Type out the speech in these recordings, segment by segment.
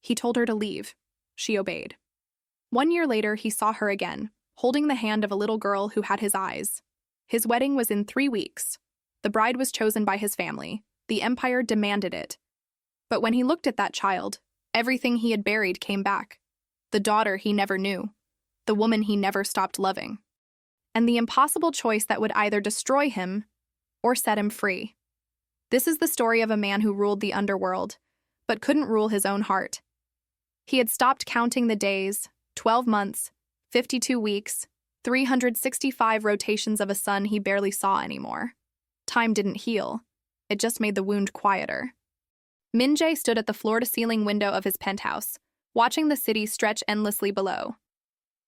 He told her to leave. She obeyed. 1 year later, he saw her again, holding the hand of a little girl who had his eyes. His wedding was in 3 weeks. The bride was chosen by his family. The empire demanded it. But when he looked at that child, everything he had buried came back. The daughter he never knew. The woman he never stopped loving. And the impossible choice that would either destroy him or set him free. This is the story of a man who ruled the underworld, but couldn't rule his own heart. He had stopped counting the days, 12 months, 52 weeks, 365 rotations of a sun he barely saw anymore. Time didn't heal. It just made the wound quieter. Min-jae stood at the floor-to-ceiling window of his penthouse, watching the city stretch endlessly below.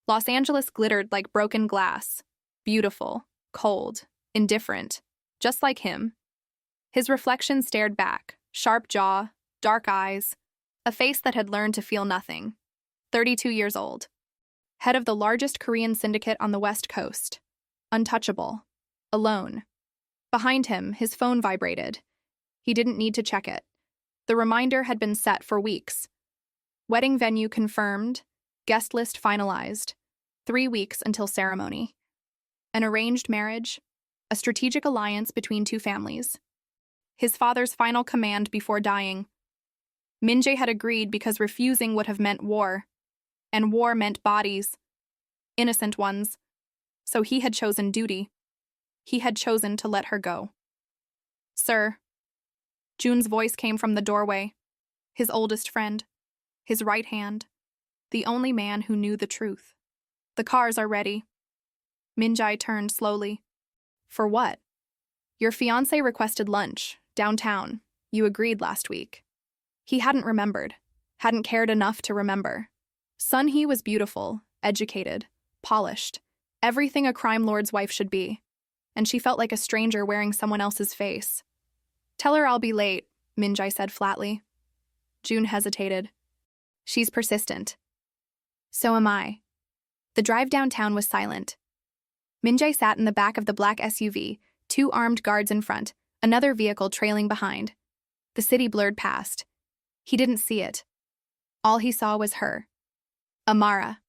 Los Angeles glittered like broken glass, beautiful, cold, indifferent, just like him. His reflection stared back, sharp jaw, dark eyes, a face that had learned to feel nothing. 32 years old. Head of the largest Korean syndicate on the West Coast. Untouchable. Alone. Behind him, his phone vibrated. He didn't need to check it. The reminder had been set for weeks. Wedding venue confirmed. Guest list finalized. 3 weeks until ceremony. An arranged marriage. A strategic alliance between two families. His father's final command before dying. Min-jae had agreed because refusing would have meant war. And war meant bodies. Innocent ones. So he had chosen duty. He had chosen to let her go. Sir. Jun's voice came from the doorway. His oldest friend. His right hand. The only man who knew the truth. The cars are ready. Min-jae turned slowly. For what? Your fiancé requested lunch, downtown. You agreed last week. He hadn't remembered. Hadn't cared enough to remember. Sun-hee was beautiful, educated, polished. Everything a crime lord's wife should be. And she felt like a stranger wearing someone else's face. Tell her I'll be late, Min-jae said flatly. Jun hesitated. She's persistent. So am I. The drive downtown was silent. Min-jae sat in the back of the black SUV, 2 armed guards in front, another vehicle trailing behind. The city blurred past. He didn't see it. All he saw was her. Amara.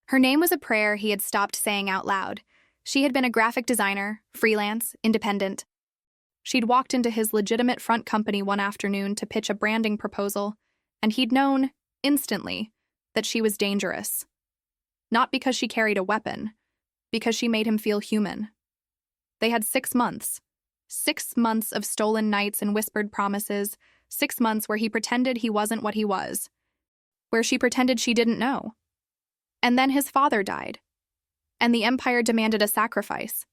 Her name was a prayer he had stopped saying out loud. She had been a graphic designer, freelance, independent. She'd walked into his legitimate front company one afternoon to pitch a branding proposal, and he'd known, instantly, that she was dangerous. Not because she carried a weapon, because she made him feel human. They had 6 months. 6 months of stolen nights and whispered promises, 6 months where he pretended he wasn't what he was, where she pretended she didn't know. And then his father died, and the empire demanded a sacrifice.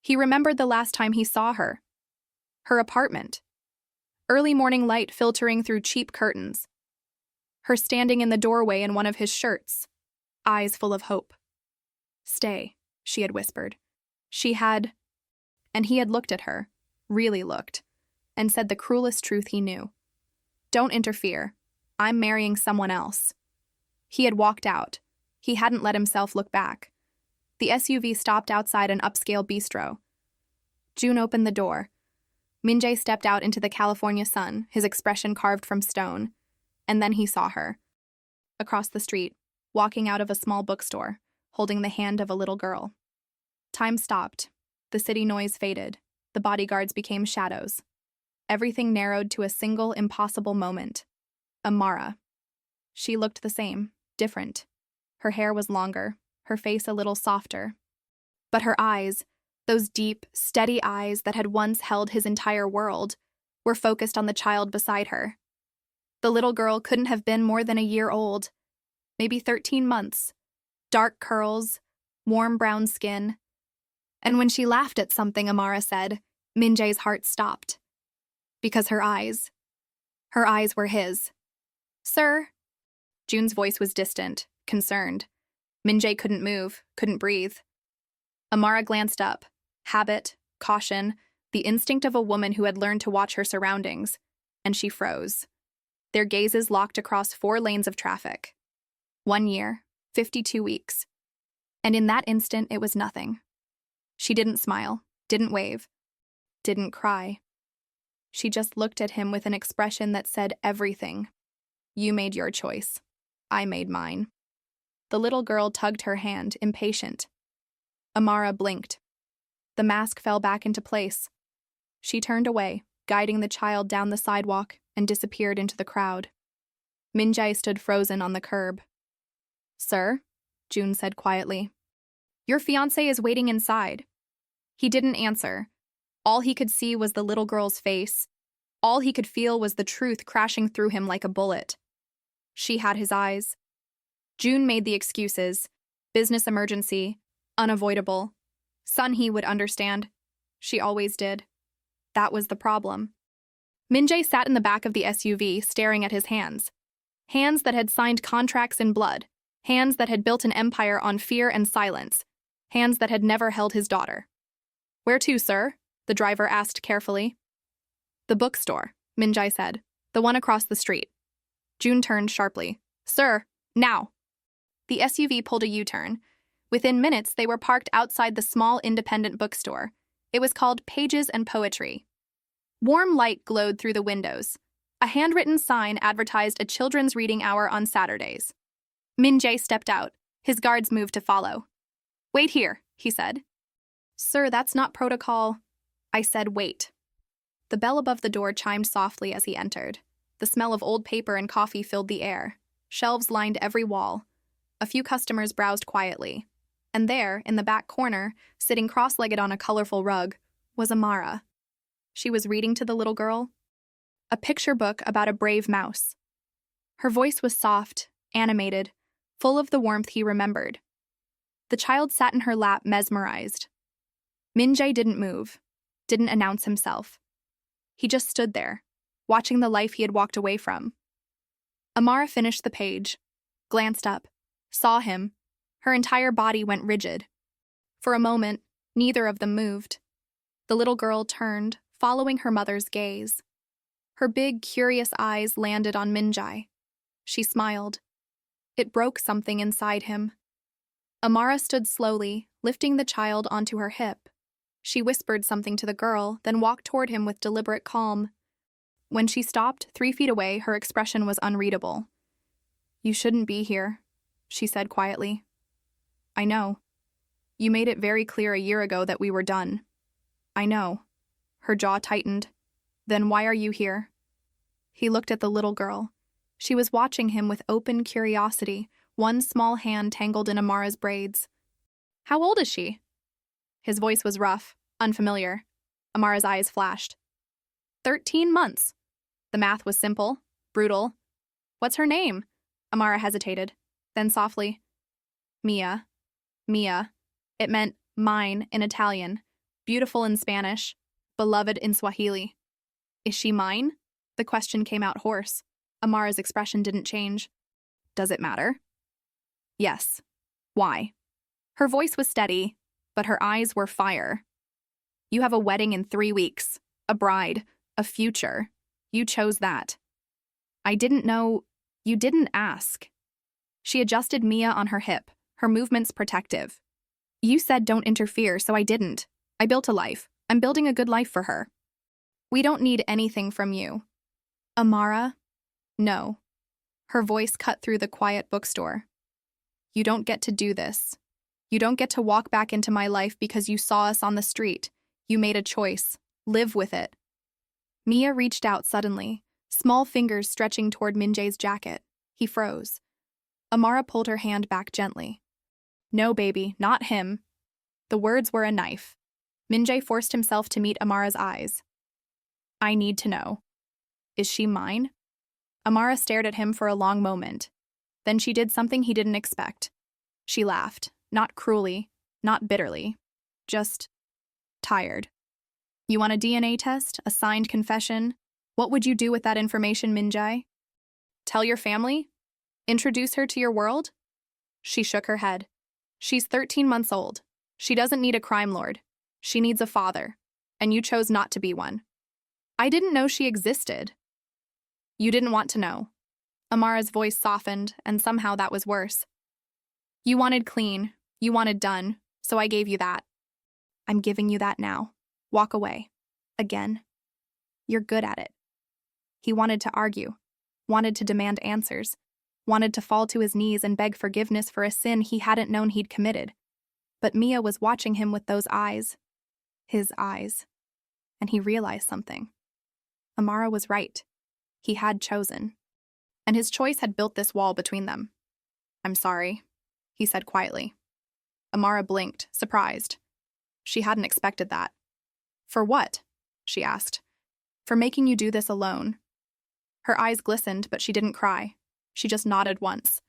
He remembered the last time he saw her. Her apartment. Early morning light filtering through cheap curtains. Her standing in the doorway in one of his shirts, eyes full of hope. Stay, she had whispered. And he had looked at her, really looked, and said the cruelest truth he knew. Don't interfere. I'm marrying someone else. He had walked out. He hadn't let himself look back. The SUV stopped outside an upscale bistro. Jun opened the door. Min-jae stepped out into the California sun, his expression carved from stone. And then he saw her. Across the street, walking out of a small bookstore, holding the hand of a little girl. Time stopped. The city noise faded. The bodyguards became shadows. Everything narrowed to a single, impossible moment. Amara. She looked the same, different. Her hair was longer, her face a little softer. But her eyes, those deep, steady eyes that had once held his entire world, were focused on the child beside her. The little girl couldn't have been more than a year old, maybe 13 months. Dark curls, warm brown skin. And when she laughed at something Amara said, Min-jae's heart stopped. Because her eyes were his. Sir? Jun's voice was distant, concerned. Min-jae couldn't move, couldn't breathe. Amara glanced up. Habit, caution, the instinct of a woman who had learned to watch her surroundings. And she froze. Their gazes locked across 4 lanes of traffic. 1 year, 52 weeks. And in that instant, it was nothing. She didn't smile, didn't wave, didn't cry. She just looked at him with an expression that said everything. You made your choice. I made mine. The little girl tugged her hand, impatient. Amara blinked. The mask fell back into place. She turned away, guiding the child down the sidewalk, and disappeared into the crowd. Minjae stood frozen on the curb. Sir, June said quietly. Your fiancé is waiting inside. He didn't answer. All he could see was the little girl's face. All he could feel was the truth crashing through him like a bullet. She had his eyes. June made the excuses. Business emergency. Unavoidable. Sunhee would understand. She always did. That was the problem. Minjae sat in the back of the SUV, staring at his hands. Hands that had signed contracts in blood. Hands that had built an empire on fear and silence. Hands that had never held his daughter. Where to, sir? The driver asked carefully. The bookstore, Minjae said. The one across the street. June turned sharply. Sir, now! The SUV pulled a U-turn. Within minutes, they were parked outside the small independent bookstore. It was called Pages and Poetry. Warm light glowed through the windows. A handwritten sign advertised a children's reading hour on Saturdays. Minjae stepped out. His guards moved to follow. Wait here, he said. Sir, that's not protocol. I said wait. The bell above the door chimed softly as he entered. The smell of old paper and coffee filled the air. Shelves lined every wall. A few customers browsed quietly. And there, in the back corner, sitting cross-legged on a colorful rug, was Amara. She was reading to the little girl. A picture book about a brave mouse. Her voice was soft, animated, full of the warmth he remembered. The child sat in her lap, mesmerized. Minjae didn't move, didn't announce himself. He just stood there, watching the life he had walked away from. Amara finished the page, glanced up, saw him. Her entire body went rigid. For a moment, neither of them moved. The little girl turned, following her mother's gaze. Her big, curious eyes landed on Minjae. She smiled. It broke something inside him. Amara stood slowly, lifting the child onto her hip. She whispered something to the girl, then walked toward him with deliberate calm. When she stopped, 3 feet away, her expression was unreadable. You shouldn't be here, she said quietly. I know. You made it very clear a year ago that we were done. I know. Her jaw tightened. Then why are you here? He looked at the little girl. She was watching him with open curiosity, one small hand tangled in Amara's braids. How old is she? His voice was rough, unfamiliar. Amara's eyes flashed. 13 months. The math was simple, brutal. What's her name? Amara hesitated. Then softly, Mia. Mia. It meant mine in Italian, beautiful in Spanish, beloved in Swahili. Is she mine? The question came out hoarse. Amara's expression didn't change. Does it matter? Yes. Why? Her voice was steady, but her eyes were fire. You have a wedding in 3 weeks, a bride, a future. You chose that. I didn't know. You didn't ask. She adjusted Mia on her hip, her movements protective. You said don't interfere, so I didn't. I built a life. I'm building a good life for her. We don't need anything from you. Amara? No. Her voice cut through the quiet bookstore. You don't get to do this. You don't get to walk back into my life because you saw us on the street. You made a choice. Live with it. Mia reached out suddenly, small fingers stretching toward Minjae's jacket. He froze. Amara pulled her hand back gently. No, baby, not him. The words were a knife. Minjae forced himself to meet Amara's eyes. I need to know. Is she mine? Amara stared at him for a long moment. Then she did something he didn't expect. She laughed, not cruelly, not bitterly, just tired. You want a DNA test, a signed confession? What would you do with that information, Minjae? Tell your family? Introduce her to your world? She shook her head. She's 13 months old. She doesn't need a crime lord. She needs a father. And you chose not to be one. I didn't know she existed. You didn't want to know. Amara's voice softened, and somehow that was worse. You wanted clean. You wanted done. So I gave you that. I'm giving you that now. Walk away. Again. You're good at it. He wanted to argue. wanted to demand answers, wanted to fall to his knees and beg forgiveness for a sin he hadn't known he'd committed. But Mia was watching him with those eyes. His eyes. And he realized something. Amara was right. He had chosen. And his choice had built this wall between them. "I'm sorry," he said quietly. Amara blinked, surprised. She hadn't expected that. "For what?" she asked. "For making you do this alone." Her eyes glistened, but she didn't cry. She just nodded once.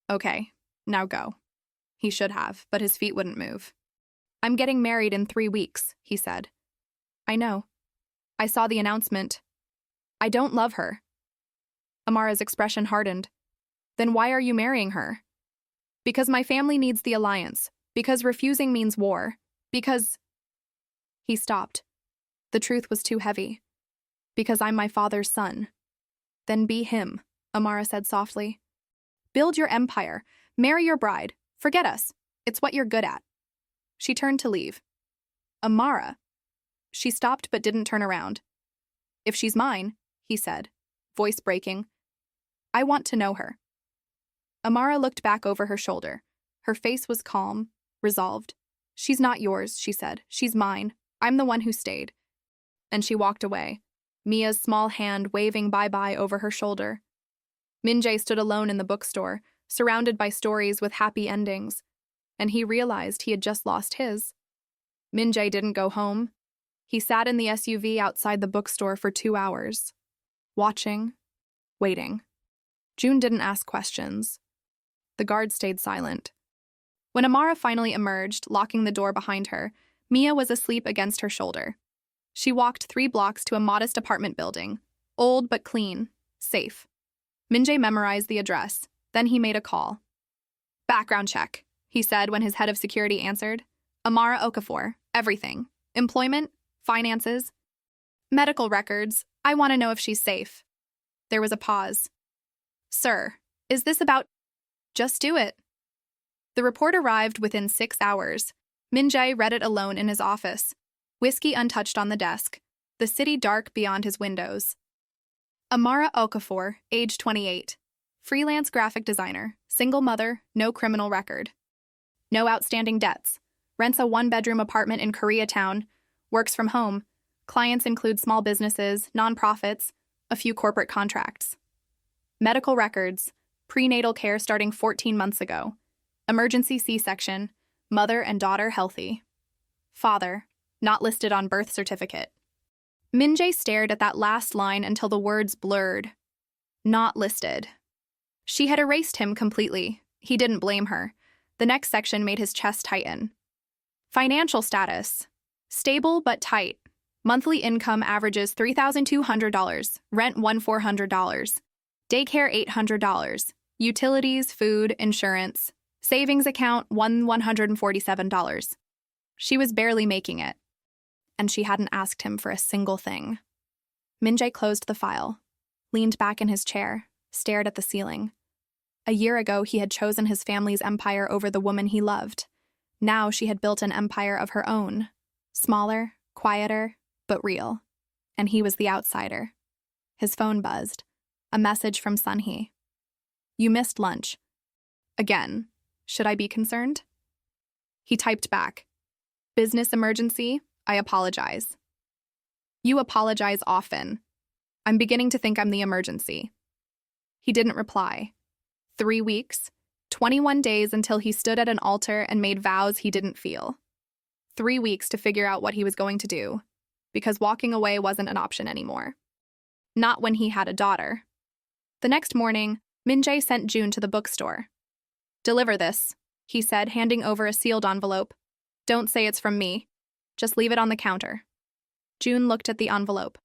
"Okay, now go." He should have, but his feet wouldn't move. "I'm getting married in 3 weeks," he said. "I know. I saw the announcement. I don't love her." Amara's expression hardened. "Then why are you marrying her?" "Because my family needs the alliance. Because refusing means war. Because—" He stopped. The truth was too heavy. "Because I'm my father's son." "Then be him," Amara said softly. "Build your empire. Marry your bride. Forget us. It's what you're good at." She turned to leave. "Amara." She stopped but didn't turn around. "If she's mine," he said, voice breaking, "I want to know her." Amara looked back over her shoulder. Her face was calm, resolved. "She's not yours," she said. "She's mine. I'm the one who stayed." And she walked away, Mia's small hand waving bye-bye over her shoulder. Min-jae stood alone in the bookstore, surrounded by stories with happy endings, and he realized he had just lost his. Min-jae didn't go home. He sat in the SUV outside the bookstore for 2 hours, watching, waiting. June didn't ask questions. The guard stayed silent. When Amara finally emerged, locking the door behind her, Mia was asleep against her shoulder. She walked 3 blocks to a modest apartment building, old but clean, safe. Min-jae memorized the address. Then he made a call. "Background check," he said when his head of security answered. "Amara Okafor, everything. Employment, finances, medical records. I want to know if she's safe." There was a pause. "Sir, is this about—" "Just do it." The report arrived within 6 hours. Min-jae read it alone in his office, whiskey untouched on the desk, the city dark beyond his windows. Amara Okafor, age 28. Freelance graphic designer, single mother, no criminal record. No outstanding debts. Rents a 1-bedroom apartment in Koreatown. Works from home. Clients include small businesses, nonprofits, a few corporate contracts. Medical records. Prenatal care starting 14 months ago. Emergency C-section. Mother and daughter healthy. Father, not listed on birth certificate. Min-jae stared at that last line until the words blurred. Not listed. She had erased him completely. He didn't blame her. The next section made his chest tighten. Financial status. Stable but tight. Monthly income averages $3,200. Rent $1,400. Daycare $800. Utilities, food, insurance. Savings account $147. She was barely making it. And she hadn't asked him for a single thing. Min-jae closed the file, leaned back in his chair, stared at the ceiling. A year ago, he had chosen his family's empire over the woman he loved. Now she had built an empire of her own. Smaller, quieter, but real. And he was the outsider. His phone buzzed. A message from Sunhee. "You missed lunch." "Again. Should I be concerned?" He typed back. "Business emergency? I apologize." "You apologize often. I'm beginning to think I'm the emergency." He didn't reply. 3 weeks, 21 days until he stood at an altar and made vows he didn't feel. 3 weeks to figure out what he was going to do, because walking away wasn't an option anymore. Not when he had a daughter. The next morning, Min-jae sent June to the bookstore. "Deliver this," he said, handing over a sealed envelope. "Don't say it's from me. Just leave it on the counter." June looked at the envelope.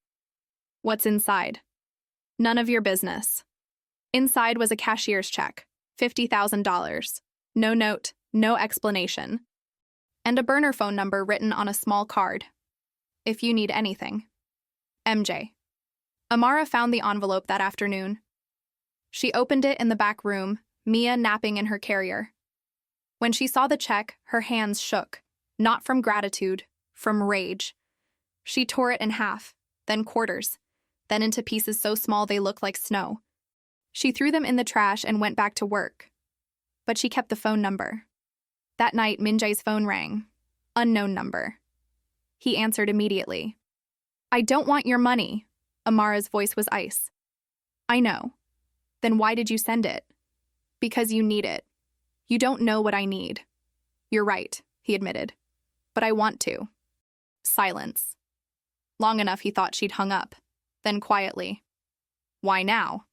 "What's inside?" "None of your business." Inside was a cashier's check, $50,000. No note, no explanation. And a burner phone number written on a small card. "If you need anything. MJ." Amara found the envelope that afternoon. She opened it in the back room, Mia napping in her carrier. When she saw the check, her hands shook, not from gratitude, from rage. She tore it in half, then quarters, then into pieces so small they looked like snow. She threw them in the trash and went back to work. But she kept the phone number. That night, Min-jae's phone rang. Unknown number. He answered immediately. I don't want your money. Amara's voice was ice. I know. Then why did you send it? Because you need it. You don't know what I need. You're right, he admitted. But I want to. Silence. Long enough he thought she'd hung up. Then quietly. Why now?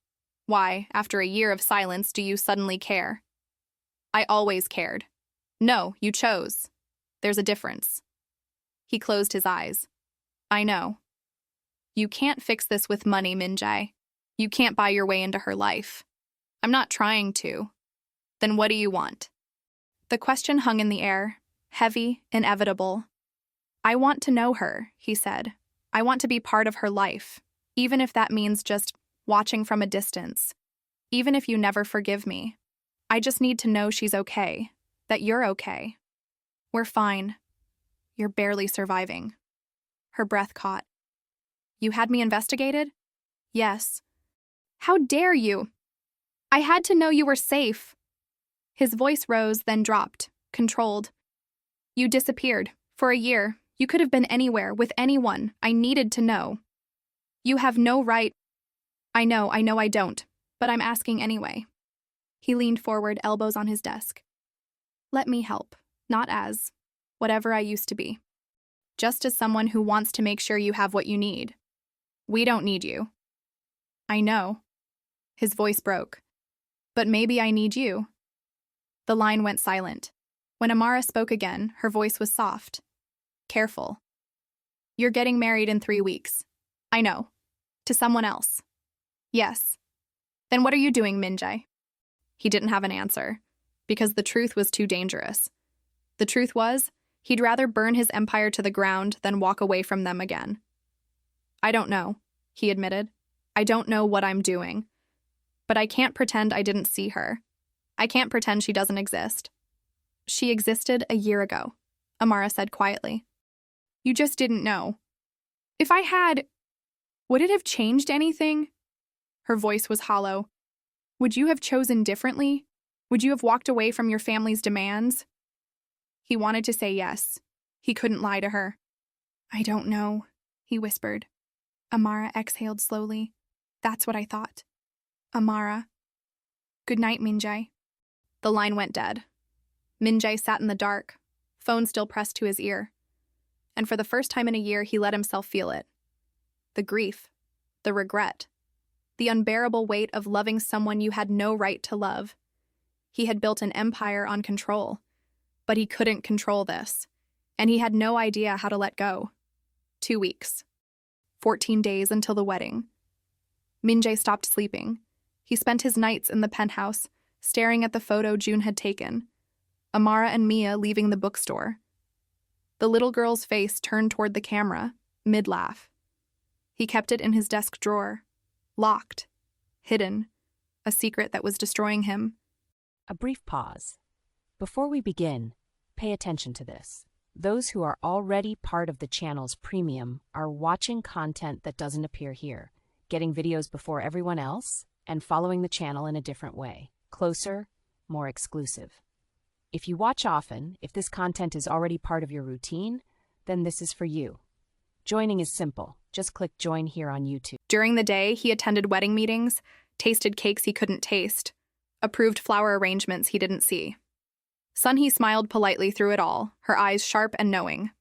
Why, after a year of silence, do you suddenly care? I always cared. No, you chose. There's a difference. He closed his eyes. I know. You can't fix this with money, Min-jae. You can't buy your way into her life. I'm not trying to. Then what do you want? The question hung in the air, heavy, inevitable. I want to know her, he said. I want to be part of her life, even if that means just watching from a distance. Even if you never forgive me. I just need to know she's okay, that you're okay. We're fine. You're barely surviving. Her breath caught. You had me investigated? Yes. How dare you? I had to know you were safe. His voice rose, then dropped, controlled. You disappeared. For a year. You could have been anywhere, with anyone. I needed to know. You have no right. I know I don't, but I'm asking anyway. He leaned forward, elbows on his desk. Let me help, not as whatever I used to be. Just as someone who wants to make sure you have what you need. We don't need you. I know. His voice broke. But maybe I need you. The line went silent. When Amara spoke again, her voice was soft. Careful. You're getting married in 3 weeks. I know. To someone else. Yes. Then what are you doing, Min-jae? He didn't have an answer, because the truth was too dangerous. The truth was, he'd rather burn his empire to the ground than walk away from them again. I don't know, he admitted. I don't know what I'm doing. But I can't pretend I didn't see her. I can't pretend she doesn't exist. She existed a year ago, Amara said quietly. You just didn't know. If I had, would it have changed anything? Her voice was hollow. Would you have chosen differently? Would you have walked away from your family's demands? He wanted to say yes. He couldn't lie to her. I don't know, he whispered. Amara exhaled slowly. That's what I thought. Amara. Good night, Min-jae. The line went dead. Min-jae sat in the dark, phone still pressed to his ear. And for the first time in a year, he let himself feel it. The grief, the regret, the unbearable weight of loving someone you had no right to love. He had built an empire on control, but he couldn't control this, and he had no idea how to let go. 2 weeks. 14 days until the wedding. Min-jae stopped sleeping. He spent his nights in the penthouse, staring at the photo June had taken. Amara and Mia leaving the bookstore. The little girl's face turned toward the camera, mid-laugh. He kept it in his desk drawer, locked, hidden, a secret that was destroying him. A brief pause. Before we begin, pay attention to this. Those who are already part of the channel's premium are watching content that doesn't appear here, getting videos before everyone else, and following the channel in a different way. Closer, more exclusive. If you watch often, if this content is already part of your routine, then this is for you. Joining is simple. Just click join here on YouTube. During the day, he attended wedding meetings, tasted cakes he couldn't taste, approved flower arrangements he didn't see. Sunhee smiled politely through it all, her eyes sharp and knowing.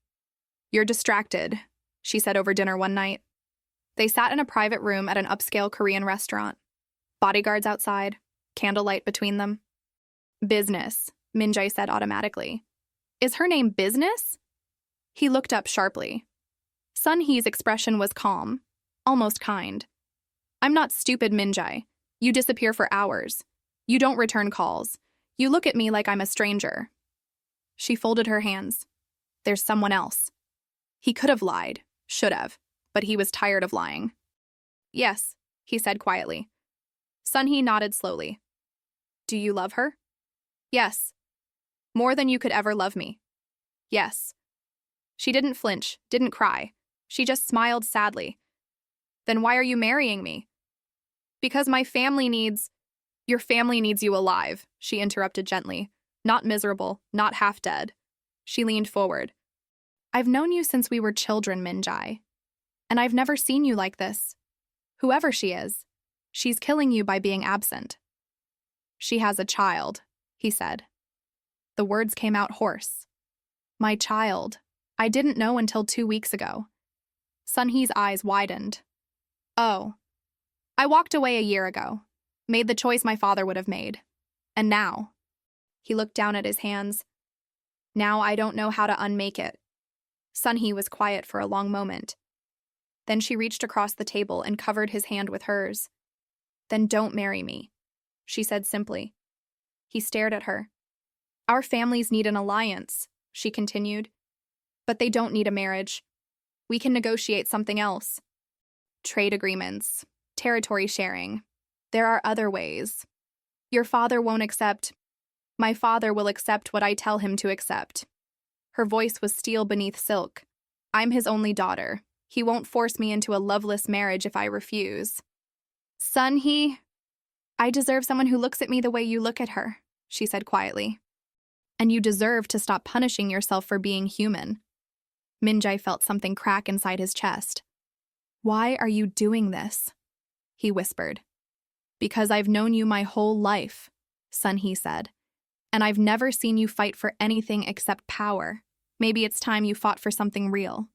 You're distracted, she said over dinner one night. They sat in a private room at an upscale Korean restaurant. Bodyguards outside, candlelight between them. Business, Min-jae said automatically. Is her name Business? He looked up sharply. Sunhee's expression was calm, almost kind. I'm not stupid, Min-jae. You disappear for hours. You don't return calls. You look at me like I'm a stranger. She folded her hands. There's someone else. He could have lied, should have, but he was tired of lying. Yes, he said quietly. Sunhee nodded slowly. Do you love her? Yes. More than you could ever love me. Yes. She didn't flinch, didn't cry. She just smiled sadly. Then why are you marrying me? Because your family needs you alive, she interrupted gently. Not miserable, not half dead. She leaned forward. I've known you since we were children, Minjai. And I've never seen you like this. Whoever she is, she's killing you by being absent. She has a child, he said. The words came out hoarse. My child. I didn't know until 2 weeks ago. Sunhee's eyes widened. Oh. I walked away a year ago. Made the choice my father would have made. And now. He looked down at his hands. Now I don't know how to unmake it. Sunhee was quiet for a long moment. Then she reached across the table and covered his hand with hers. Then don't marry me, she said simply. He stared at her. Our families need an alliance, she continued. But they don't need a marriage. We can negotiate something else. Trade agreements, territory sharing. There are other ways. Your father won't accept. My father will accept what I tell him to accept. Her voice was steel beneath silk. I'm his only daughter. He won't force me into a loveless marriage if I refuse. Sunhee, I deserve someone who looks at me the way you look at her, she said quietly. And you deserve to stop punishing yourself for being human. Minjai felt something crack inside his chest. Why are you doing this? He whispered. Because I've known you my whole life, Sunhee said. And I've never seen you fight for anything except power. Maybe it's time you fought for something real.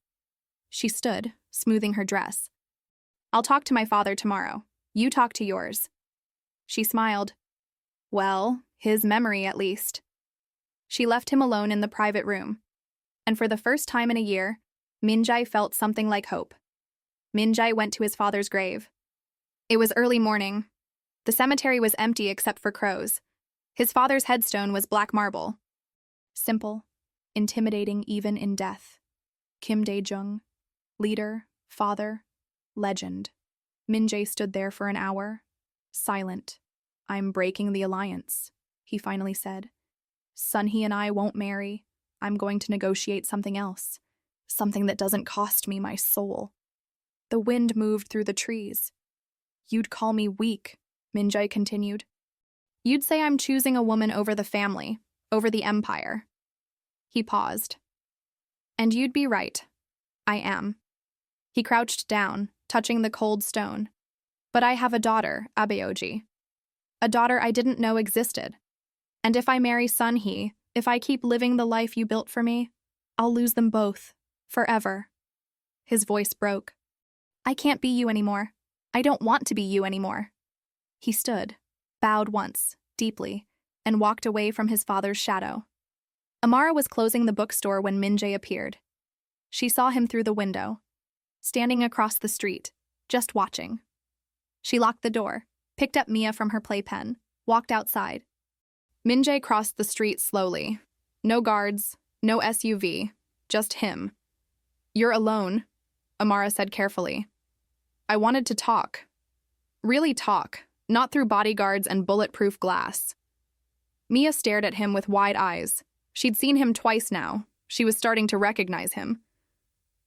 She stood, smoothing her dress. I'll talk to my father tomorrow. You talk to yours. She smiled. Well, his memory at least. She left him alone in the private room. And for the first time in a year, Minjai felt something like hope. Minjai went to his father's grave. It was early morning. The cemetery was empty except for crows. His father's headstone was black marble. Simple, intimidating even in death. Kim Dae-jung, leader, father, legend. Minjai stood there for an hour, silent. I'm breaking the alliance, he finally said. Sunhee and I won't marry. I'm going to negotiate something else. Something that doesn't cost me my soul. The wind moved through the trees. You'd call me weak, Minjai continued. You'd say I'm choosing a woman over the family, over the empire. He paused. And you'd be right. I am. He crouched down, touching the cold stone. But I have a daughter, Abeoji. A daughter I didn't know existed. And if I marry Sunhee, if I keep living the life you built for me, I'll lose them both, forever. His voice broke. I can't be you anymore. I don't want to be you anymore. He stood, bowed once, deeply, and walked away from his father's shadow. Amara was closing the bookstore when Minjai appeared. She saw him through the window, standing across the street, just watching. She locked the door, picked up Mia from her playpen, walked outside. Minjai crossed the street slowly. No guards, no SUV, just him. You're alone, Amara said carefully. I wanted to talk. Really talk, not through bodyguards and bulletproof glass. Mia stared at him with wide eyes. She'd seen him twice now. She was starting to recognize him.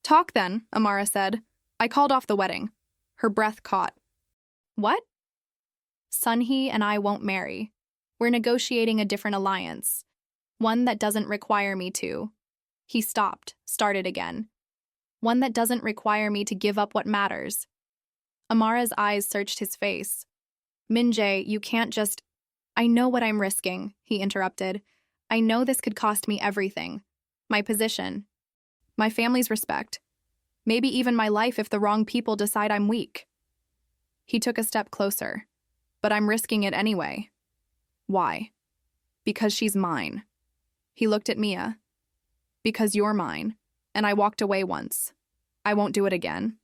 Talk then, Amara said. I called off the wedding. Her breath caught. What? Sunhee and I won't marry. We're negotiating a different alliance. One that doesn't require me to. He stopped, started again. One that doesn't require me to give up what matters. Amara's eyes searched his face. Minjai, you can't just... I know what I'm risking, he interrupted. I know this could cost me everything. My position. My family's respect. Maybe even my life if the wrong people decide I'm weak. He took a step closer. But I'm risking it anyway. Why? Because she's mine. He looked at Mia. Because you're mine, and I walked away once. I won't do it again.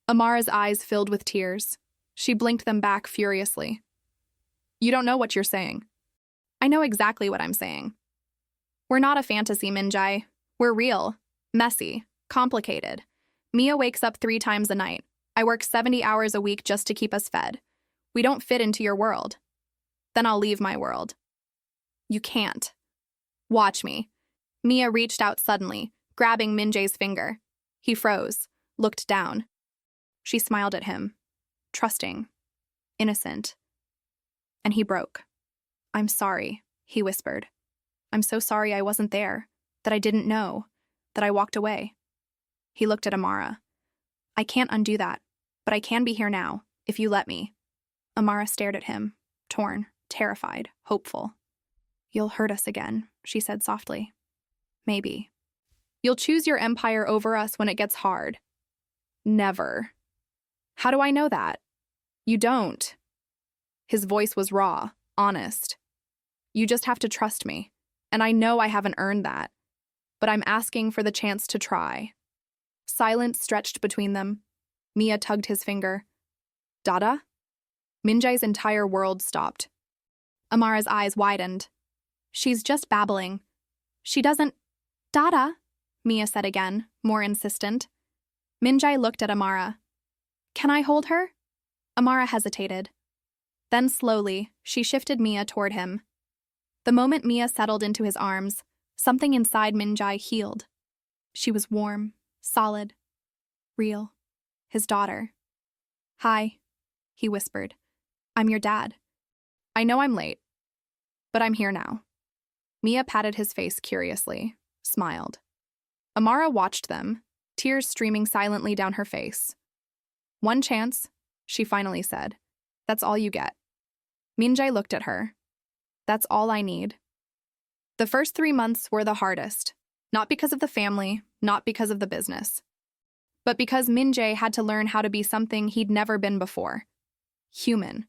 Amara's eyes filled with tears. She blinked them back furiously. You don't know what you're saying. I know exactly what I'm saying. We're not a fantasy, Minjai. We're real, messy, complicated. Mia wakes up 3 times a night. I work 70 hours a week just to keep us fed. We don't fit into your world. Then I'll leave my world. You can't. Watch me. Mia reached out suddenly, grabbing Minjai's finger. He froze, looked down. She smiled at him, trusting. innocent. And he broke. "I'm sorry," he whispered. "I'm so sorry I wasn't there, that I didn't know, that I walked away." He looked at Amara. "I can't undo that, but I can be here now, if you let me." Amara stared at him, torn, terrified, hopeful. "You'll hurt us again," she said softly. "Maybe. You'll choose your empire over us when it gets hard." "Never." "How do I know that?" "You don't." His voice was raw, honest. "You just have to trust me, and I know I haven't earned that, but I'm asking for the chance to try." Silence stretched between them. Mia tugged his finger. "Dada?" Minjae's entire world stopped. Amara's eyes widened. "She's just babbling. She doesn't—" "Dada," Mia said again, more insistent. Minjae looked at Amara. "Can I hold her?" Amara hesitated. Then slowly, she shifted Mia toward him. The moment Mia settled into his arms, something inside Minjae healed. She was warm, solid, real. His daughter. "Hi," he whispered. "I'm your dad. I know I'm late, but I'm here now." Mia patted his face curiously, smiled. Amara watched them, tears streaming silently down her face. "One chance," she finally said. "That's all you get." Minjae looked at her. "That's all I need." The first 3 months were the hardest, not because of the family, not because of the business, but because Minjae had to learn how to be something he'd never been before. Human.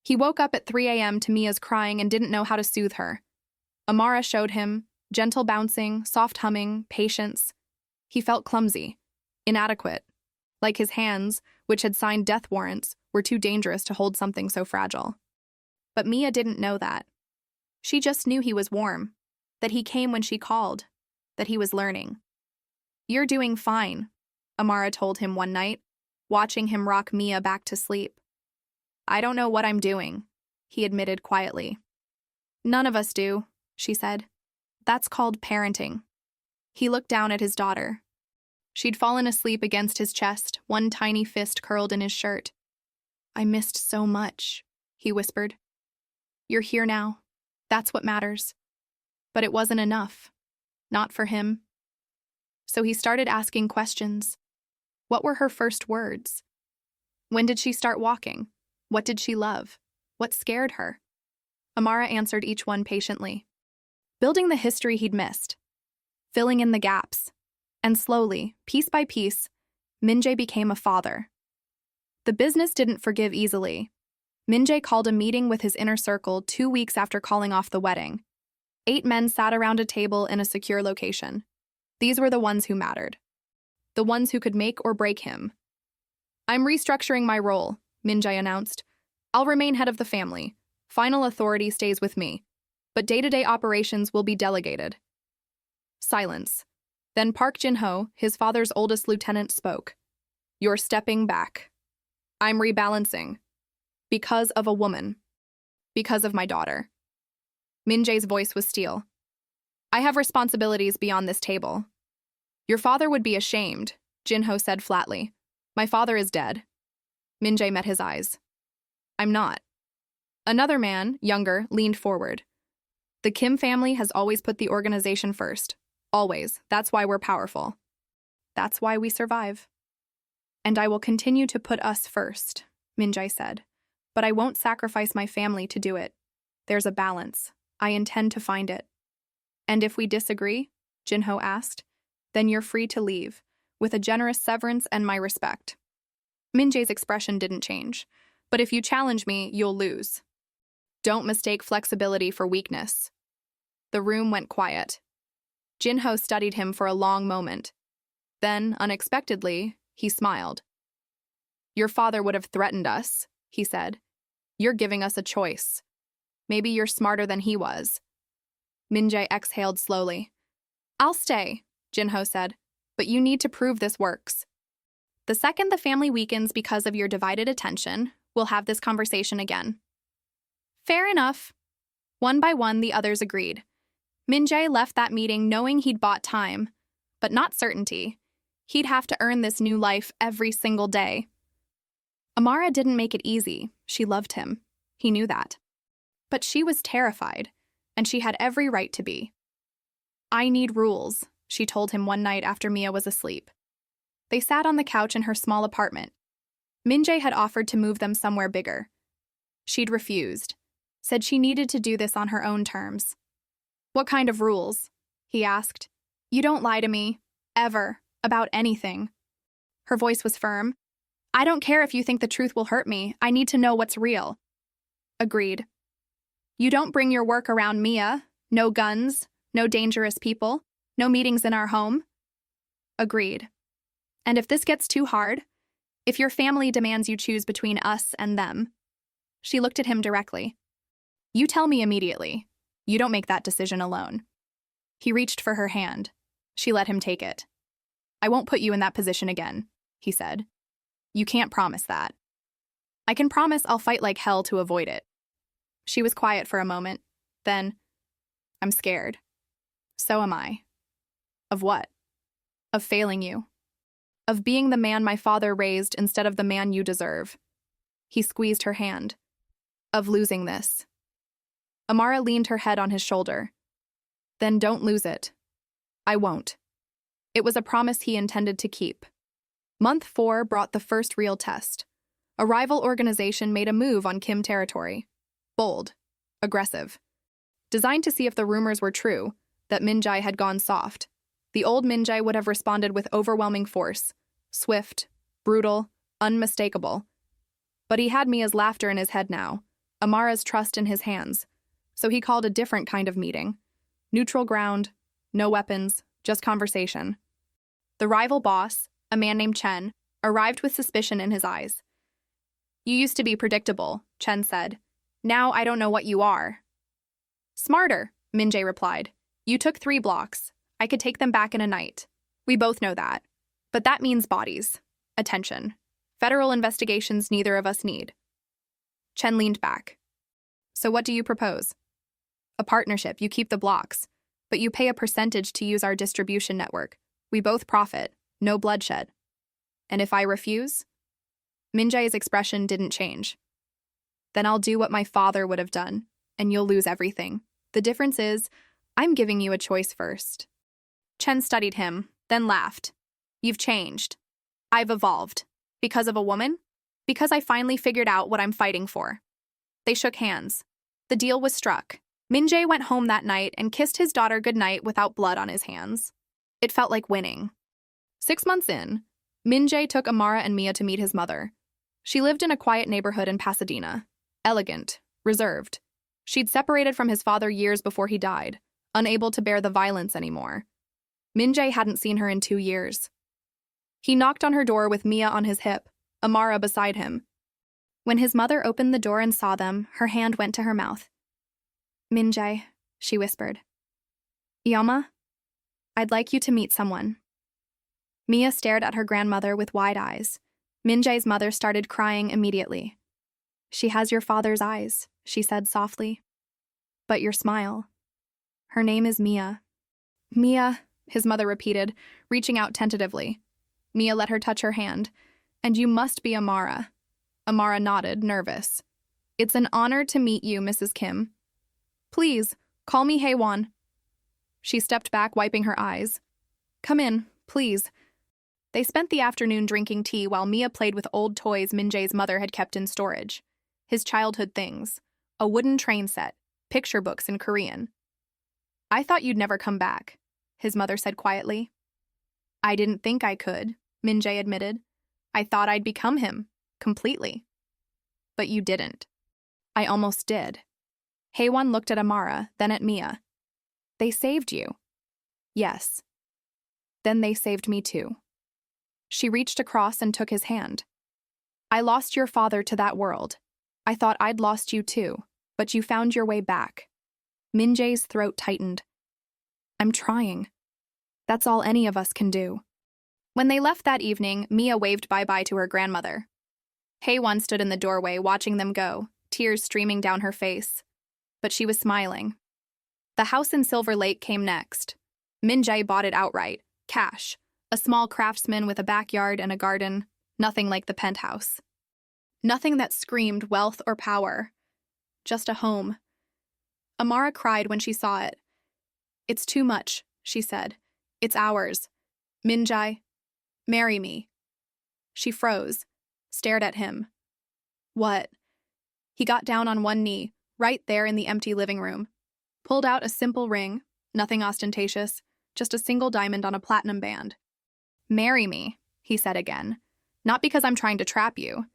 He woke up at 3 a.m. to Mia's crying and didn't know how to soothe her. Amara showed him, gentle bouncing, soft humming, patience. He felt clumsy, inadequate, like his hands, which had signed death warrants, were too dangerous to hold something so fragile. But Mia didn't know that. She just knew he was warm, that he came when she called, that he was learning. "You're doing fine," Amara told him one night, watching him rock Mia back to sleep. "I don't know what I'm doing," he admitted quietly. "None of us do," she said. "That's called parenting." He looked down at his daughter. She'd fallen asleep against his chest, one tiny fist curled in his shirt. "I missed so much," he whispered. "You're here now. That's what matters." But it wasn't enough. Not for him. So he started asking questions. What were her first words? When did she start walking? What did she love? What scared her? Amara answered each one patiently, building the history he'd missed, filling in the gaps. And slowly, piece by piece, Minjae became a father. The business didn't forgive easily. Minjae called a meeting with his inner circle 2 weeks after calling off the wedding. 8 men sat around a table in a secure location. These were the ones who mattered. The ones who could make or break him. "I'm restructuring my role," Minjae announced. "I'll remain head of the family. Final authority stays with me. But day-to-day operations will be delegated." Silence. Then Park Jin-ho, his father's oldest lieutenant, spoke. "You're stepping back. I'm rebalancing. Because of a woman. Because of my daughter." Minjae's voice was steel. "I have responsibilities beyond this table." "Your father would be ashamed," Jin-ho said flatly. "My father is dead." Minjae met his eyes. "I'm not." Another man, younger, leaned forward. "The Kim family has always put the organization first. Always. That's why we're powerful. That's why we survive." "And I will continue to put us first," Minjae said. "But I won't sacrifice my family to do it. There's a balance. I intend to find it." "And if we disagree?" Jin-ho asked. "Then you're free to leave, with a generous severance and my respect." Minjae's expression didn't change. "But if you challenge me, you'll lose. Don't mistake flexibility for weakness." The room went quiet. Jin-ho studied him for a long moment. Then, unexpectedly, he smiled. "Your father would have threatened us," he said. "You're giving us a choice. Maybe you're smarter than he was." Minjae exhaled slowly. "I'll stay," Jin-ho said, "but you need to prove this works. The second the family weakens because of your divided attention, we'll have this conversation again." "Fair enough." One by one, the others agreed. Minjae left that meeting knowing he'd bought time, but not certainty. He'd have to earn this new life every single day. Amara didn't make it easy. She loved him. He knew that. But she was terrified, and she had every right to be. "I need rules," she told him one night after Mia was asleep. They sat on the couch in her small apartment. Min-jae had offered to move them somewhere bigger. She'd refused, said she needed to do this on her own terms. "What kind of rules?" he asked. "You don't lie to me, ever, about anything." Her voice was firm. "I don't care if you think the truth will hurt me. I need to know what's real." "Agreed." "You don't bring your work around Mia. No guns, no dangerous people, no meetings in our home." "Agreed." "And if this gets too hard, if your family demands you choose between us and them," she looked at him directly, "you tell me immediately. You don't make that decision alone." He reached for her hand. She let him take it. "I won't put you in that position again," he said. "You can't promise that." "I can promise I'll fight like hell to avoid it." She was quiet for a moment. Then, "I'm scared." "So am I." "Of what?" "Of failing you. Of being the man my father raised instead of the man you deserve." He squeezed her hand. "Of losing this." Amara leaned her head on his shoulder. "Then don't lose it." "I won't." It was a promise he intended to keep. Month 4 brought the first real test. A rival organization made a move on Kim territory. Bold. Aggressive. Designed to see if the rumors were true, that Min-jae had gone soft. The old Min-jae would have responded with overwhelming force. Swift, brutal, unmistakable. But he had Mia's laughter in his head now, Amara's trust in his hands. So he called a different kind of meeting. Neutral ground, no weapons, just conversation. The rival boss, a man named Chen, arrived with suspicion in his eyes. "You used to be predictable," Chen said. "Now I don't know what you are." "Smarter," Min-jae replied. "You took 3 blocks. I could take them back in a night. We both know that. But that means bodies. Attention. Federal investigations neither of us need." Chen leaned back. "So what do you propose?" "A partnership. You keep the blocks. But you pay a percentage to use our distribution network. We both profit. No bloodshed." "And if I refuse?" Min-jae's expression didn't change. "Then I'll do what my father would have done, and you'll lose everything. The difference is, I'm giving you a choice first." Chen studied him, then laughed. "You've changed. I've evolved. Because of a woman? Because I finally figured out what I'm fighting for." They shook hands. The deal was struck. Min-jae went home that night and kissed his daughter goodnight without blood on his hands. It felt like winning. 6 months in, Min-jae took Amara and Mia to meet his mother. She lived in a quiet neighborhood in Pasadena. Elegant, reserved. She'd separated from his father years before he died, unable to bear the violence anymore. Min-jae hadn't seen her in 2 years. He knocked on her door with Mia on his hip, Amara beside him. When his mother opened the door and saw them, her hand went to her mouth. "Min-jae," she whispered. "Yama, I'd like you to meet someone." Mia stared at her grandmother with wide eyes. Min-jae's mother started crying immediately. "She has your father's eyes," she said softly. "But your smile." "Her name is Mia." "Mia," his mother repeated, reaching out tentatively. Mia let her touch her hand. "And you must be Amara." Amara nodded, nervous. "It's an honor to meet you, Mrs. Kim." "Please, call me Haewon." She stepped back, wiping her eyes. "Come in, please." They spent the afternoon drinking tea while Mia played with old toys Min-jae's mother had kept in storage. His childhood things. A wooden train set, picture books in Korean. "I thought you'd never come back," his mother said quietly. "I didn't think I could," Min-jae admitted. "I thought I'd become him, completely." "But you didn't." "I almost did." Haewon looked at Amara, then at Mia. "They saved you." "Yes." "Then they saved me too." She reached across and took his hand. "I lost your father to that world. I thought I'd lost you too, but you found your way back." Min-jae's throat tightened. "I'm trying. That's all any of us can do." When they left that evening, Mia waved bye-bye to her grandmother. Haewon stood in the doorway watching them go, tears streaming down her face. But she was smiling. The house in Silver Lake came next. Min-jae bought it outright, cash, a small craftsman with a backyard and a garden, nothing like the penthouse. Nothing that screamed wealth or power. Just a home. Amara cried when she saw it. "It's too much," she said. "It's ours. Minjai, marry me." She froze, stared at him. "What?" He got down on one knee, right there in the empty living room, pulled out a simple ring, nothing ostentatious, just a single diamond on a platinum band. "Marry me," he said again. "Not because I'm trying to trap you.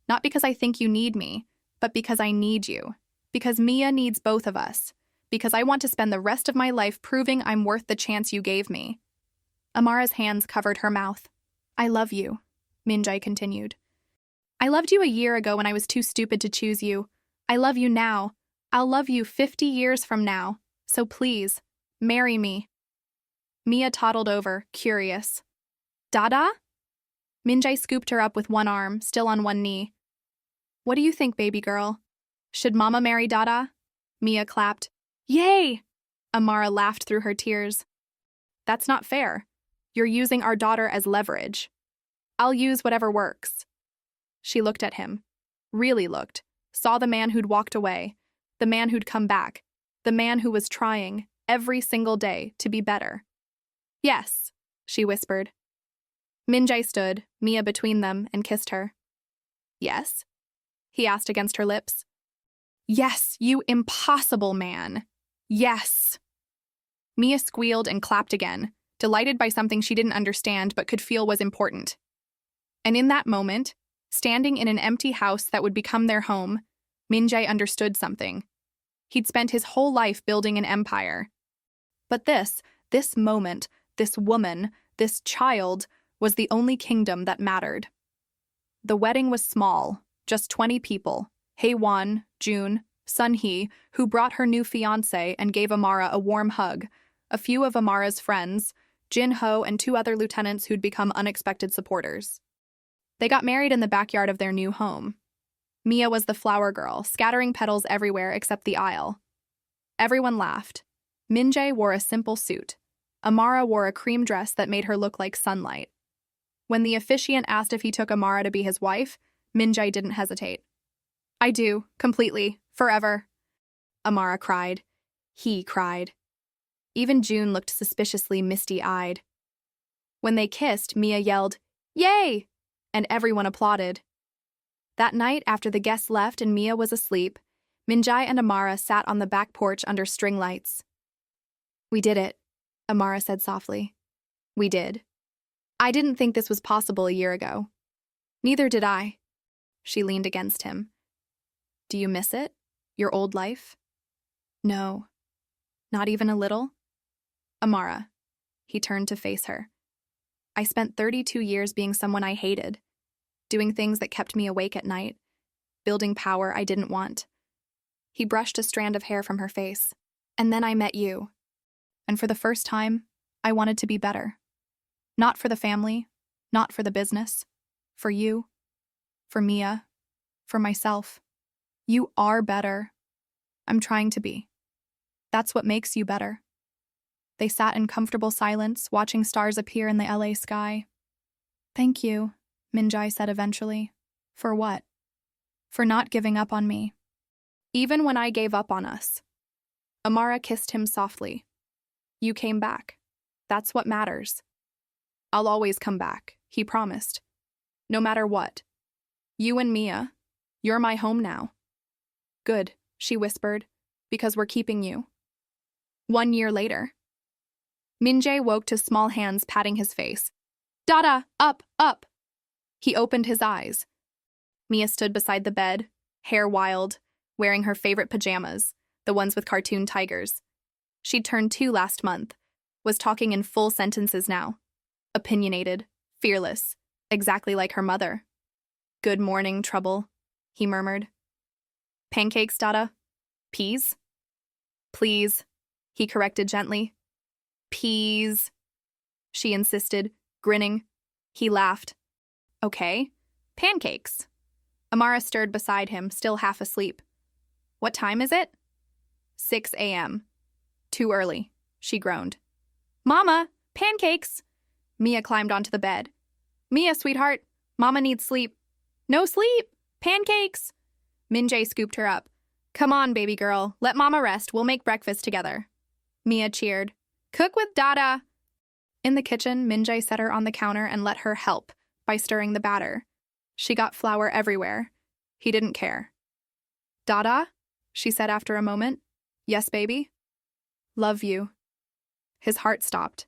Not because I think you need me, but because I need you. Because Mia needs both of us. Because I want to spend the rest of my life proving I'm worth the chance you gave me." Amara's hands covered her mouth. "I love you," Minjai continued. "I loved you a year ago when I was too stupid to choose you. I love you now. I'll love you 50 years from now. So please, marry me." Mia toddled over, curious. "Dada?" Minjai scooped her up with one arm, still on one knee. "What do you think, baby girl? Should Mama marry Dada?" Mia clapped. "Yay!" Amara laughed through her tears. "That's not fair. You're using our daughter as leverage. I'll use whatever works." She looked at him. Really looked. Saw the man who'd walked away. The man who'd come back. The man who was trying, every single day, to be better. "Yes," she whispered. Minjai stood, Mia between them, and kissed her. "Yes?" he asked against her lips. "Yes, you impossible man. Yes." Mia squealed and clapped again, delighted by something she didn't understand but could feel was important. And in that moment, standing in an empty house that would become their home, Minjai understood something. He'd spent his whole life building an empire. But this moment, this woman, this child, was the only kingdom that mattered. The wedding was small, just 20 people. Haewon, June, Sunhee, who brought her new fiancé and gave Amara a warm hug, a few of Amara's friends, Jin-ho and 2 other lieutenants who'd become unexpected supporters. They got married in the backyard of their new home. Mia was the flower girl, scattering petals everywhere except the aisle. Everyone laughed. Minjai wore a simple suit. Amara wore a cream dress that made her look like sunlight. When the officiant asked if he took Amara to be his wife, Minjai didn't hesitate. "I do, completely, forever." Amara cried. He cried. Even June looked suspiciously misty-eyed. When they kissed, Mia yelled, "Yay!" and everyone applauded. That night, after the guests left and Mia was asleep, Minjai and Amara sat on the back porch under string lights. "We did it," Amara said softly. "We did. I didn't think this was possible a year ago. Neither did I." She leaned against him. "Do you miss it? Your old life?" "No. Not even a little?" "Amara." He turned to face her. "I spent 32 years being someone I hated, doing things that kept me awake at night, building power I didn't want." He brushed a strand of hair from her face. "And then I met you. And for the first time, I wanted to be better. Not for the family, not for the business. For you, for Mia, for myself. You are better. I'm trying to be. That's what makes you better." They sat in comfortable silence, watching stars appear in the LA sky. "Thank you," Minjai said eventually. "For what?" "For not giving up on me. Even when I gave up on us." Amara kissed him softly. "You came back. That's what matters." "I'll always come back," he promised. "No matter what. You and Mia, you're my home now." "Good," she whispered, "because we're keeping you." 1 year later. Minjai woke to small hands patting his face. "Dada, up, up!" He opened his eyes. Mia stood beside the bed, hair wild, wearing her favorite pajamas, the ones with cartoon tigers. She'd turned 2 last month, was talking in full sentences now. Opinionated, fearless, exactly like her mother. "Good morning, Trouble," he murmured. "Pancakes, Dada? Peas?" "Please," he corrected gently. "Peas," she insisted, grinning. He laughed. "Okay, pancakes." Amara stirred beside him, still half asleep. "What time is it?" 6 a.m. "Too early," she groaned. "Mama, pancakes!" Mia climbed onto the bed. "Mia, sweetheart, Mama needs sleep." "No sleep! Pancakes! Min-jae scooped her up. Come on, baby girl. Let mama rest. We'll make breakfast together. Mia cheered. Cook with Dada! In the kitchen, Min-jae set her on the counter and let her help by stirring the batter. She got flour everywhere. He didn't care. Dada? She said after a moment. Yes, baby? Love you. His heart stopped.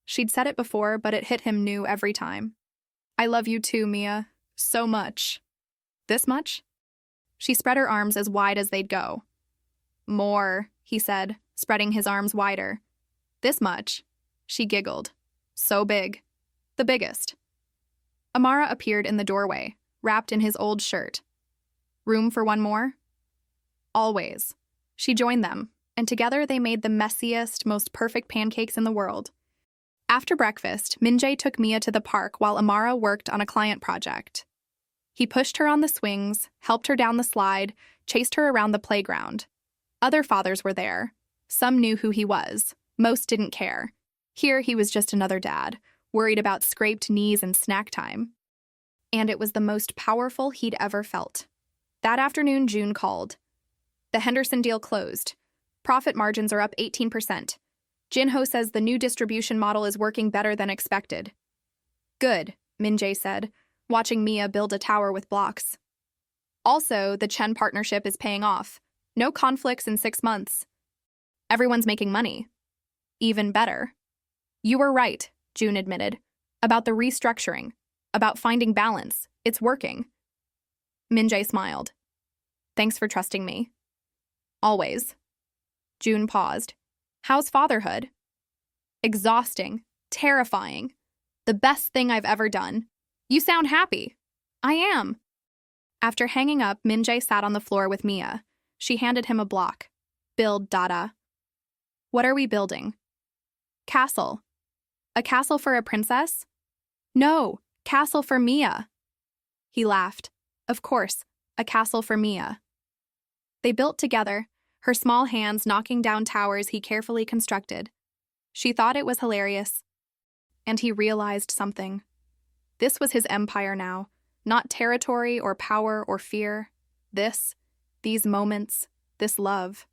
She'd said it before, but it hit him new every time. I love you too, Mia. So much. This much? She spread her arms as wide as they'd go. More, he said, spreading his arms wider. This much. She giggled. So big. The biggest. Amara appeared in the doorway, wrapped in his old shirt. Room for one more? Always. She joined them, and together they made the messiest, most perfect pancakes in the world. After breakfast, Min-jae took Mia to the park while Amara worked on a client project. He pushed her on the swings, helped her down the slide, chased her around the playground. Other fathers were there. Some knew who he was. Most didn't care. Here he was just another dad, worried about scraped knees and snack time. And it was the most powerful he'd ever felt. That afternoon, June called. The Henderson deal closed. Profit margins are up 18%. Jinho says the new distribution model is working better than expected. Good, Min-jae said, watching Mia build a tower with blocks. Also, the Chen partnership is paying off. No conflicts in 6 months. Everyone's making money. Even better. You were right, June admitted. About the restructuring. About finding balance. It's working. Min-jae smiled. Thanks for trusting me. Always. June paused. How's fatherhood? Exhausting. Terrifying. The best thing I've ever done. You sound happy. I am. After hanging up, Min-jae sat on the floor with Mia. She handed him a block. Build, Dada. What are we building? Castle. A castle for a princess? No, castle for Mia. He laughed. Of course, a castle for Mia. They built together, her small hands knocking down towers he carefully constructed. She thought it was hilarious. And he realized something. This was his empire now, not territory or power or fear. These moments, this love.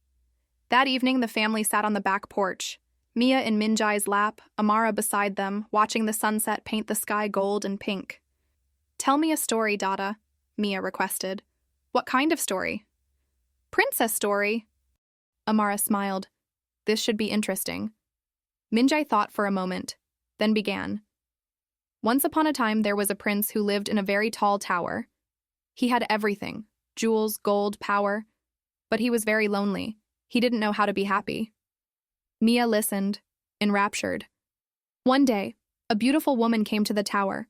That evening, the family sat on the back porch, Mia in Min-jae's lap, Amara beside them, watching the sunset paint the sky gold and pink. Tell me a story, Dada, Mia requested. What kind of story? Princess story. Amara smiled. This should be interesting. Min-jae thought for a moment, then began. Once upon a time, there was a prince who lived in a very tall tower. He had everything, jewels, gold, power, but he was very lonely. He didn't know how to be happy. Mia listened, enraptured. One day, a beautiful woman came to the tower.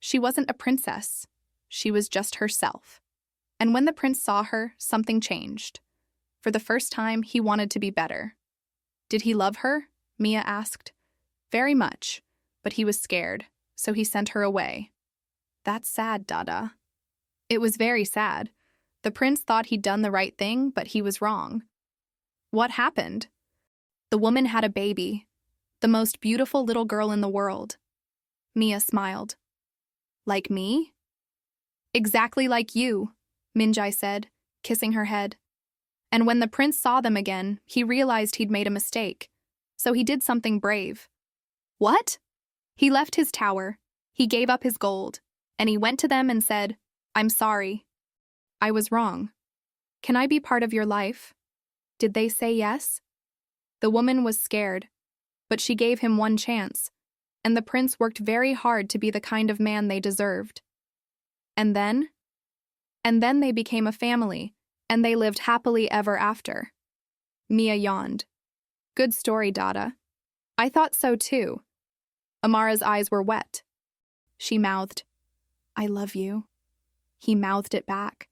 She wasn't a princess. She was just herself. And when the prince saw her, something changed. For the first time, he wanted to be better. Did he love her? Mia asked. Very much, but he was scared, so he sent her away. That's sad, Dada. It was very sad. The prince thought he'd done the right thing, but he was wrong. What happened? The woman had a baby, the most beautiful little girl in the world. Mia smiled. Like me? Exactly like you, Min-jae said, kissing her head. And when the prince saw them again, he realized he'd made a mistake, so he did something brave. What? He left his tower, he gave up his gold, and he went to them and said, I'm sorry. I was wrong. Can I be part of your life? Did they say yes? The woman was scared, but she gave him one chance, and the prince worked very hard to be the kind of man they deserved. And then they became a family, and they lived happily ever after. Mia yawned. Good story, Dada. I thought so too. Amara's eyes were wet. She mouthed, I love you. He mouthed it back.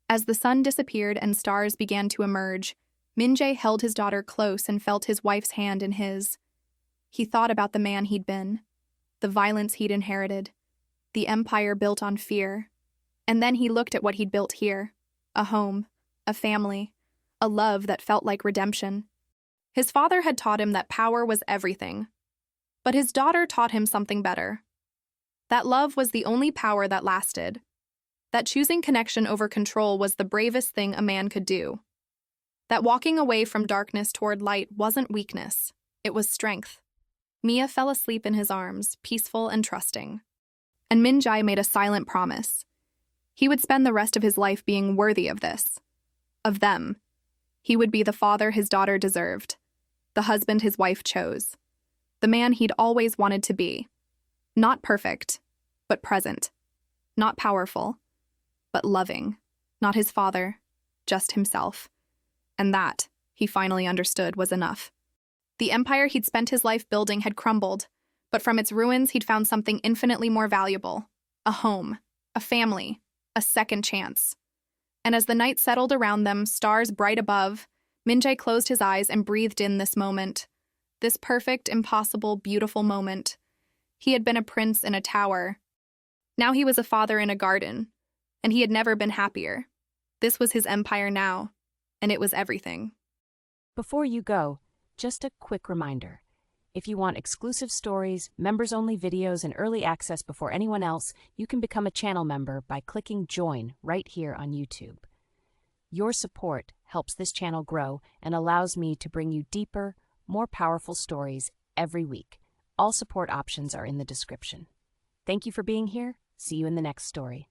As the sun disappeared and stars began to emerge, Min-jae held his daughter close and felt his wife's hand in his. He thought about the man he'd been, the violence he'd inherited, the empire built on fear. And then he looked at what he'd built here, a home, a family, a love that felt like redemption. His father had taught him that power was everything, but his daughter taught him something better. That love was the only power that lasted. That choosing connection over control was the bravest thing a man could do. That walking away from darkness toward light wasn't weakness, it was strength. Mia fell asleep in his arms, peaceful and trusting. And Min Jae made a silent promise. He would spend the rest of his life being worthy of this. Of them. He would be the father his daughter deserved, the husband his wife chose, the man he'd always wanted to be. Not perfect, but present. Not powerful, but loving. Not his father, just himself. And that, he finally understood, was enough. The empire he'd spent his life building had crumbled, but from its ruins he'd found something infinitely more valuable. A home, a family, a second chance. And as the night settled around them, stars bright above, Min Jae closed his eyes and breathed in this moment. This perfect, impossible, beautiful moment. He had been a prince in a tower. Now he was a father in a garden, and he had never been happier. This was his empire now, and it was everything. Before you go, just a quick reminder. If you want exclusive stories, members-only videos, and early access before anyone else, you can become a channel member by clicking Join right here on YouTube. Your support helps this channel grow and allows me to bring you deeper, more powerful stories every week. All support options are in the description. Thank you for being here. See you in the next story.